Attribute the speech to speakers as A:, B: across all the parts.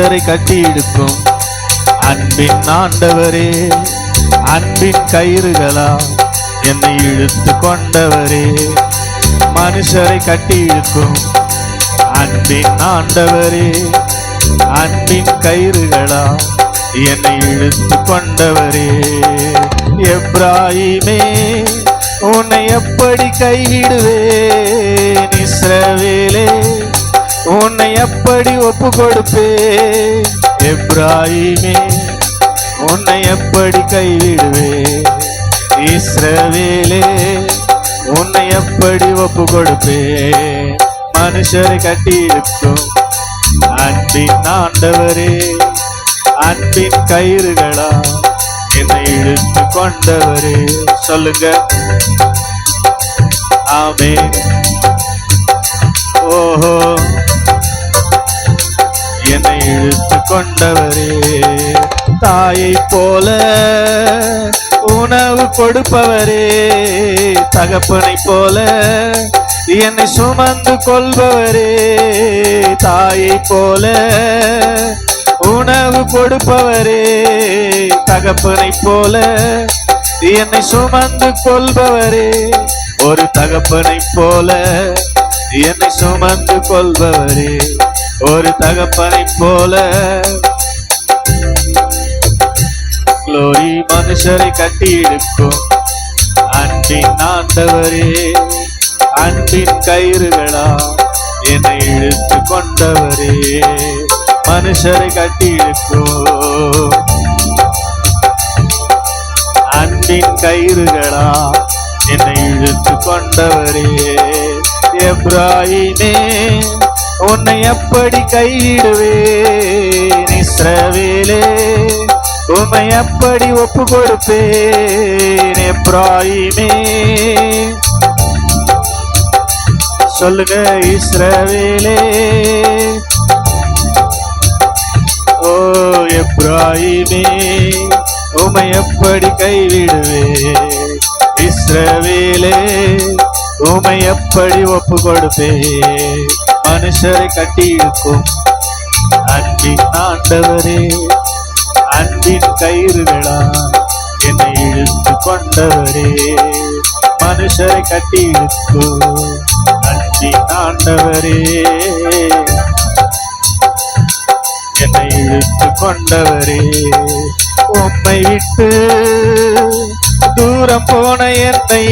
A: கட்டி இழுக்கும் அன்பின் ஆண்டவரே, அன்பின் கயிறுகளா என்னை இழுத்து கொண்டவரே. மனுஷரை கட்டி இழுக்கும் அன்பின் ஆண்டவரே, அன்பின் கயிறுகளா என்னை இழுத்து கொண்டவரே. எப்ராயிமே உன்னை எப்படி கைவிடுவேன், இஸ்ரவேலே உன்னை எப்படி ஒப்பு கொடுப்பேன். எப்ராயிமே உன்னை எப்படி கைவிடுவேன், இஸ்ரவேலே உன்னை எப்படி ஒப்பு கொடுப்பேன். மனுஷரை கட்டி இழுக்கும் அன்பின் ஆண்டவரே, அன்பின் கயிறுகளா என்னை இழுத்து கொண்டவரே. சொல்லுங்க ஆமென். ஓஹோ, என்னை இழுத்து கொண்டவரே. தாயை போல உணவு கொடுப்பவரே, தகப்பனை போல என்னை சுமந்து கொள்பவரே. தாயை போல உணவு கொடுப்பவரே, தகப்பனை போல என்னை சுமந்து கொள்பவரே. ஒரு தகப்பனை போல என்னை சுமந்து கொள்பவரே, ஒரு தகப்பனை போல. குளோரி மனுஷரை கட்டி இழுக்கும் அன்பின் ஆண்டவரே, அன்பின் கயிறுகளா என்னை இழுத்து கொண்டவரே. மனுஷரை கட்டி இழுக்கும் அன்பின் கயிறுகளா என்னை இழுத்து கொண்டவரே. எப்ராயிமே உன்னை எப்படி கைவிடுவேன், இஸ்ரவேலே உன்னை எப்படி ஒப்பு கொடுப்பேன். எப்ராயிமே சொல்லுங்க இஸ்ரவேலே. ஓ எப்ராயிமே உம்மை எப்படி கைவிடுவேன், இஸ்ரவேலே உம்மை எப்படி ஒப்பு கொடுப்பேன். மனுஷரை கட்டி இழுக்கும் அன்பின் ஆண்டவரே, அன்பின் கயிறுகளா என்னை இழுத்து கொண்டவரே. மனுஷரை கட்டி இழுக்கும் அன்பின் ஆண்டவரே, என்னை இழுத்து கொண்டவரே. உம்மை விட்டு தூரம் போன என்னை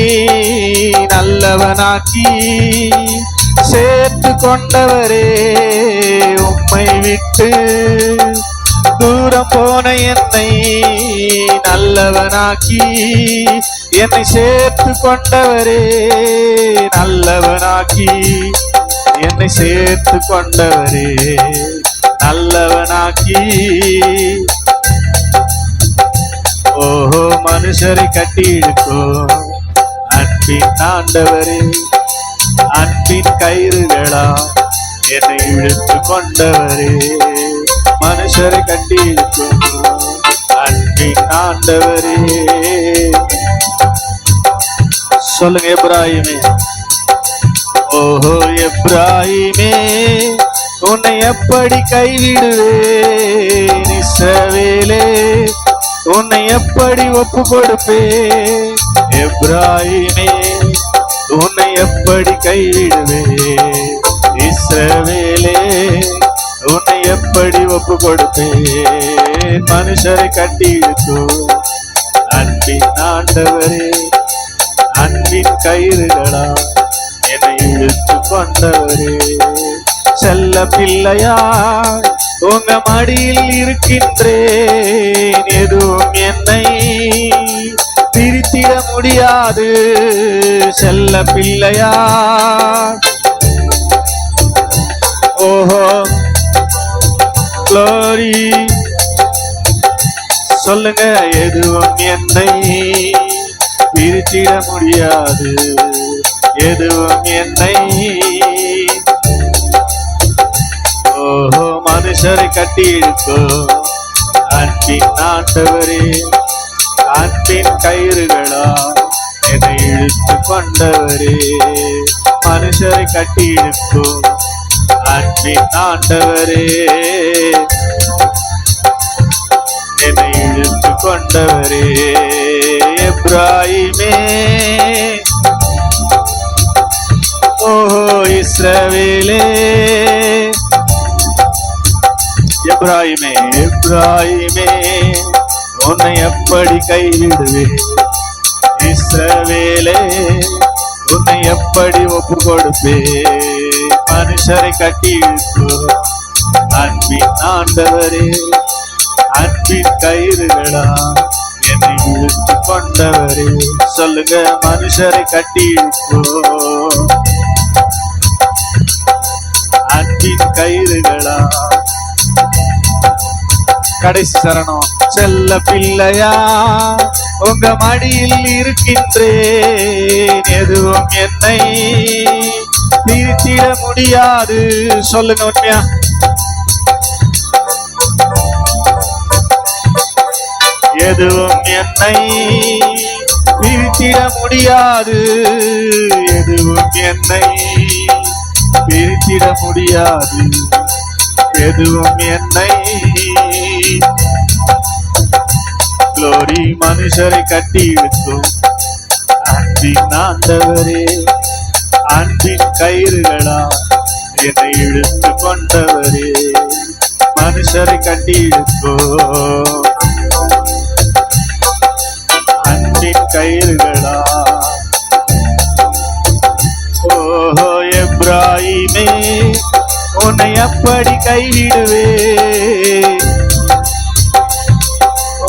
A: நல்லவனாக்கி சேர்த்து கொண்டவரே. உம்மை விட்டு தூரம் போன என்னை நல்லவனாக்கி என்னை சேர்த்து கொண்டவரே. நல்லவனாக்கி என்னை சேர்த்து கொண்டவரே, நல்லவனாக்கி. ஓஹோ, மனுஷரை கட்டி இழுக்கும் அன்பின் ஆண்டவரே, அன்பின் கயிறுகளா என்னை இழுத்து கொண்டவரே. மனுஷரை கட்டி இழுக்கும் அன்பின் ஆண்டவரே. சொல்லுங்க எப்ராயிமே. ஓஹோ எப்ராயிமே உன்னை எப்படி கைவிடுவேன், இஸ்ரவேலே உன்னை எப்படி ஒப்பு கொடுப்பேன். எப்ராயிமே உன்னை எப்படி கைவிடுவேன், இஸ்ரவேலே உன்னை எப்படி ஒப்பு கொடுப்பேன். மனுஷரை கட்டி இழுக்கும் அன்பின் ஆண்டவரே, அன்பின் கயிறுகளா என்னை இழுத்து கொண்டவரே. செல்ல பிள்ளையாய் உங்க மடியில் இருக்கின்றேன், எதுவும் என்னை பிரித்திட முடியாது. செல்ல பிள்ளையாய் ஓஹோ க்ளோரி சொல்லுங்க, எதுவும் என்னை பிரித்திட முடியாது, எதுவும் என்னை. ஓஹோ, மனுஷரை கட்டி இழுக்கும் அன்பின் ஆண்டவரே, அன்பின் கயிறுகளா என்னை இழுத்து கொண்டவரே. மனுஷரை கட்டி இழுக்கும் அன்பின் ஆண்டவரே, என்னை இழுத்து கொண்டவரே. எப்ராயிமே, ஓஹோ இஸ்ரவேலே. எப்ராயிமே, எப்ராயிமே, உன்னை எப்படி கைவிடுவேன்? இஸ்ரவேலே, உன்னை எப்படி ஒப்பு கொடுப்பேன்? மனுஷரை கட்டி இழுத்தோ அன்பின் ஆண்டவரே, அன்பின் கயிறுகளா என்னை இழுத்து கொண்டவரே. சொல்லுங்க, மனுஷரை கட்டி இழுத்தோ அன்பின் கயிறுகளா. கடைசி சரணம். செல்ல பிள்ளையா உங்க மடியில் இருக்கின்றேன், எதுவும் என்னை பிரித்திட முடியாது. சொல்லுங்க உண்மையா. எதுவும் என்னை பிரித்திட முடியாது, எதுவும் என்னை பிரித்திட முடியாது, எதுவும் என்னை. குளோரி, மனுஷரை கட்டி இழுக்கும் அன்பின் ஆண்டவரே, அன்பின் கயிறுகளா என்னை இழுத்து கொண்டவரே. மனுஷரை கட்டி இழுக்கோ அன்பின் கயிறுகளா. ஓஹோ எப்ராயிமே, உன்னை எப்படி கைவிடுவே?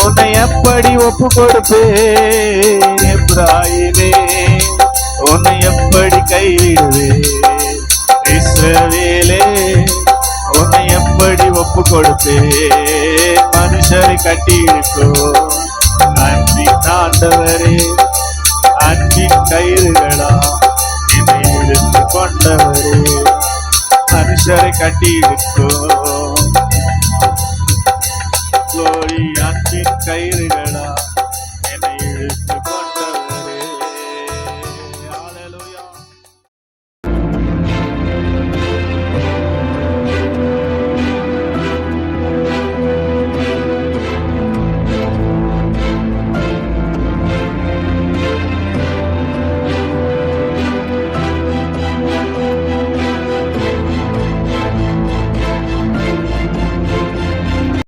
A: உன்னை எப்படி ஒப்பு கொடுப்பேன்? எப்ராயிமே, உன்னை எப்படி கைவிடுவே? இஸ்ரவேலே, உன்னை எப்படி ஒப்பு கொடுப்பேன்? மனுஷரை கட்டி இருக்கோ அன்பின் ஆண்டவரே, அன்பின் கயிறுகளா என்னை இழுத்து கொண்டவரே. மனுஷரை கட்டி இருக்கோ அன்பின் கயிறுகள்